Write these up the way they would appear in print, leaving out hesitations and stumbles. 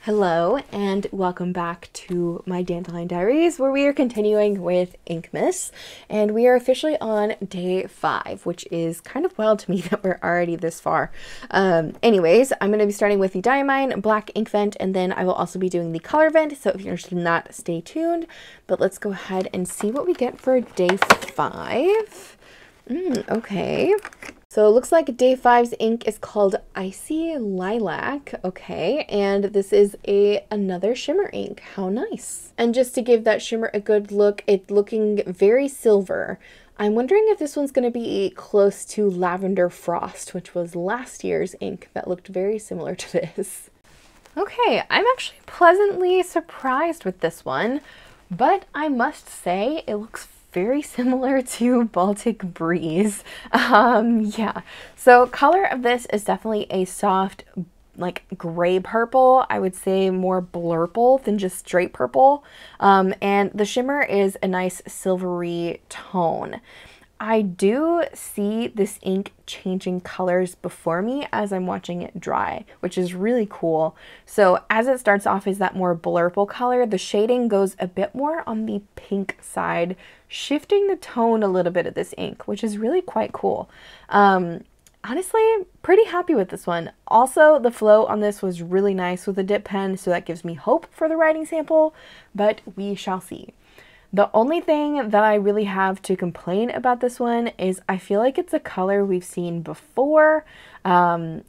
Hello and welcome back to my Dandelion Diaries, where we are continuing with Inkmas, and we are officially on day 5, which is kind of wild to me that we're already this far. Anyways, I'm going to be starting with the Diamine Black Inkvent, and then I will also be doing the color vent, so if you're interested in that, stay tuned. But let's go ahead and see what we get for day 5. Okay. So it looks like day 5's ink is called Icy Lilac, okay, and this is another shimmer ink. How nice. And just to give that shimmer a good look, it's looking very silver. I'm wondering if this one's going to be close to Lavender Frost, which was last year's ink that looked very similar to this. Okay, I'm actually pleasantly surprised with this one, but I must say it looks very similar to Baltic Breeze. Yeah, so color of this is definitely a soft, like gray purple. I would say more blurple than just straight purple. And the shimmer is a nice silvery tone. I do see this ink changing colors before me as I'm watching it dry, which is really cool. So as it starts off as that more blurple color, the shading goes a bit more on the pink side, shifting the tone a little bit of this ink, which is really quite cool. Honestly, pretty happy with this one. Also, the flow on this was really nice with the dip pen, so that gives me hope for the writing sample, but we shall see. The only thing that I really have to complain about this one is I feel like it's a color we've seen before. I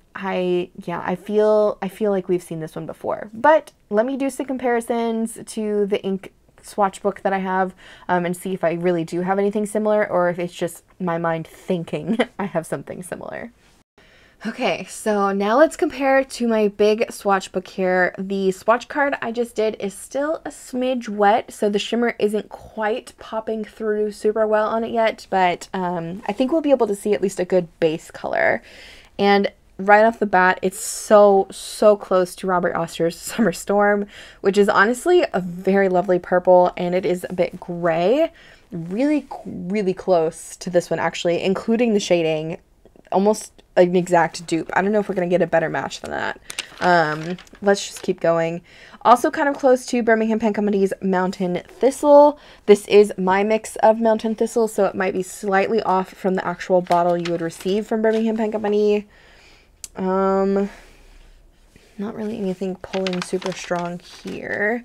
feel like we've seen this one before. But let me do some comparisons to the ink swatch book that I have and see if I really do have anything similar or if it's just my mind thinking I have something similar. Okay, so now let's compare it to my big swatch book here. The swatch card I just did is still a smidge wet, so the shimmer isn't quite popping through super well on it yet, but I think we'll be able to see at least a good base color. And right off the bat, it's so close to Robert Oster's Summer Storm, which is honestly a very lovely purple, and it is a bit gray. Really close to this one, actually, including the shading. Almost an exact dupe. I don't know if we're going to get a better match than that. Let's just keep going. Also kind of close to Birmingham Pen Company's Mountain Thistle. This is my mix of Mountain Thistle, so it might be slightly off from the actual bottle you would receive from Birmingham Pen Company. Not really anything pulling super strong here.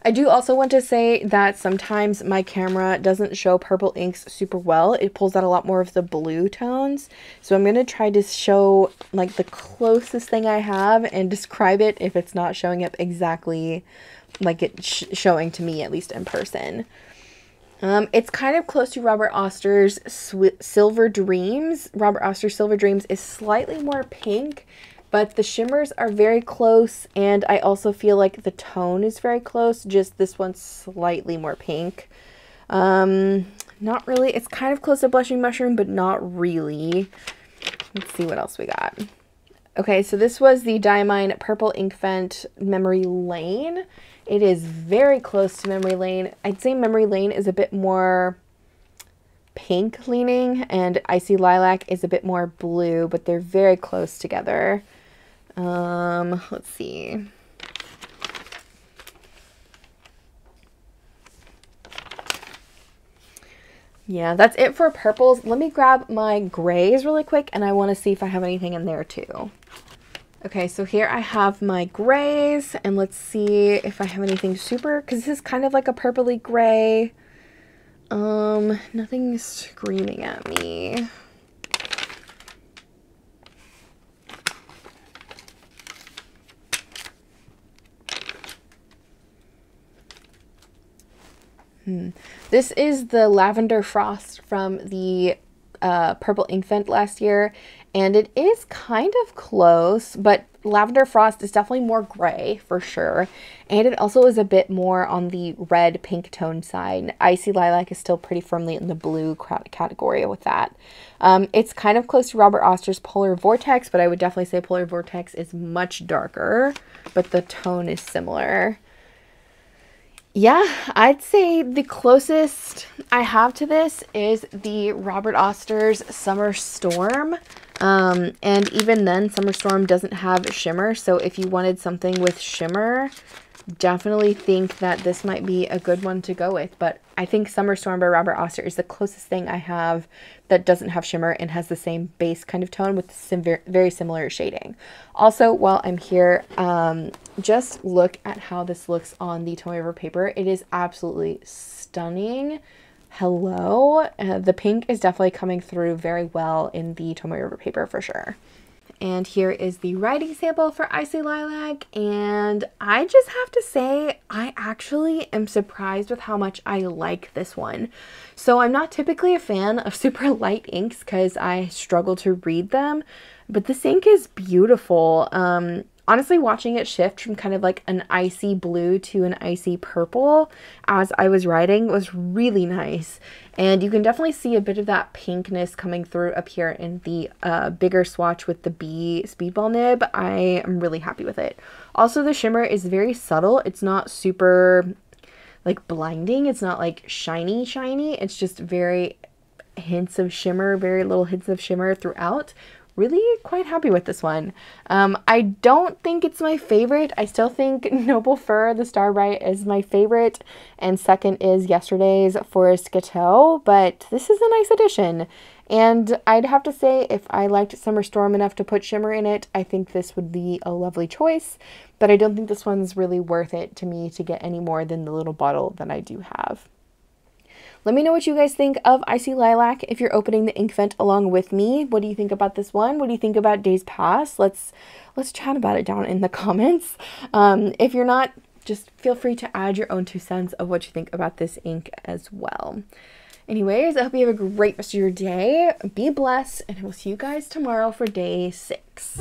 I do also want to say that sometimes my camera doesn't show purple inks super well. It pulls out a lot more of the blue tones. So I'm going to try to show like the closest thing I have and describe it if it's not showing up exactly like it's showing to me, at least in person. It's kind of close to Robert Oster's Silver Dreams. Robert Oster's Silver Dreams is slightly more pink, but the shimmers are very close, and I also feel like the tone is very close, just this one's slightly more pink. Not really. It's kind of close to Blushing Mushroom, but not really. Let's see what else we got. Okay, so this was the Diamine Purple Inkvent Memory Lane. It is very close to Memory Lane. I'd say Memory Lane is a bit more pink leaning, and Icy Lilac is a bit more blue, but they're very close together. Let's see. Yeah, that's it for purples. Let me grab my grays really quick, and I want to see if I have anything in there too. Okay, so here I have my grays, and let's see if I have anything super, because this is kind of like a purpley gray. Nothing screaming at me. This is the Lavender Frost from the Purple Inkvent last year, and it is kind of close, but Lavender Frost is definitely more gray for sure, and it also is a bit more on the red pink tone side. Icy Lilac is still pretty firmly in the blue category with that. It's kind of close to Robert Oster's Polar Vortex, but I would definitely say Polar Vortex is much darker, but the tone is similar. Yeah, I'd say the closest I have to this is the Robert Oster's Summer Storm. And even then, Summer Storm doesn't have shimmer. So if you wanted something with shimmer, definitely think that this might be a good one to go with. But I think Summer Storm by Robert Oster is the closest thing I have that doesn't have shimmer and has the same base kind of tone with some very similar shading. Also, while I'm here, just look at how this looks on the Tomoe paper. It is absolutely stunning. Hello. The pink is definitely coming through very well in the Tomoe paper for sure. And here is the writing sample for Icy Lilac, and I just have to say I actually am surprised with how much I like this one. So I'm not typically a fan of super light inks because I struggle to read them, but this ink is beautiful. Honestly, watching it shift from kind of like an icy blue to an icy purple as I was writing was really nice. And you can definitely see a bit of that pinkness coming through up here in the bigger swatch with the Speedball nib. I am really happy with it. Also, the shimmer is very subtle. It's not super like blinding. It's not like shiny. It's just very hints of shimmer, very little hints of shimmer throughout. Really quite happy with this one. I don't think it's my favorite. I still think 𝗦𝘃𝗃, the Starbright, is my favorite, and second is yesterday's 𝗦𝘃𝗃 𝗃𝗃, but this is a nice addition. And I'd have to say, if I liked Summer Storm enough to put shimmer in it, I think this would be a lovely choice, but I don't think this one's really worth it to me to get any more than the little bottle that I do have. Let me know what you guys think of Icy Lilac if you're opening the Inkvent along with me. What do you think about this one? What do you think about Days Past? Let's chat about it down in the comments. If you're not, just feel free to add your own 2 cents of what you think about this ink as well. Anyways, I hope you have a great rest of your day. Be blessed, and I will see you guys tomorrow for day 6.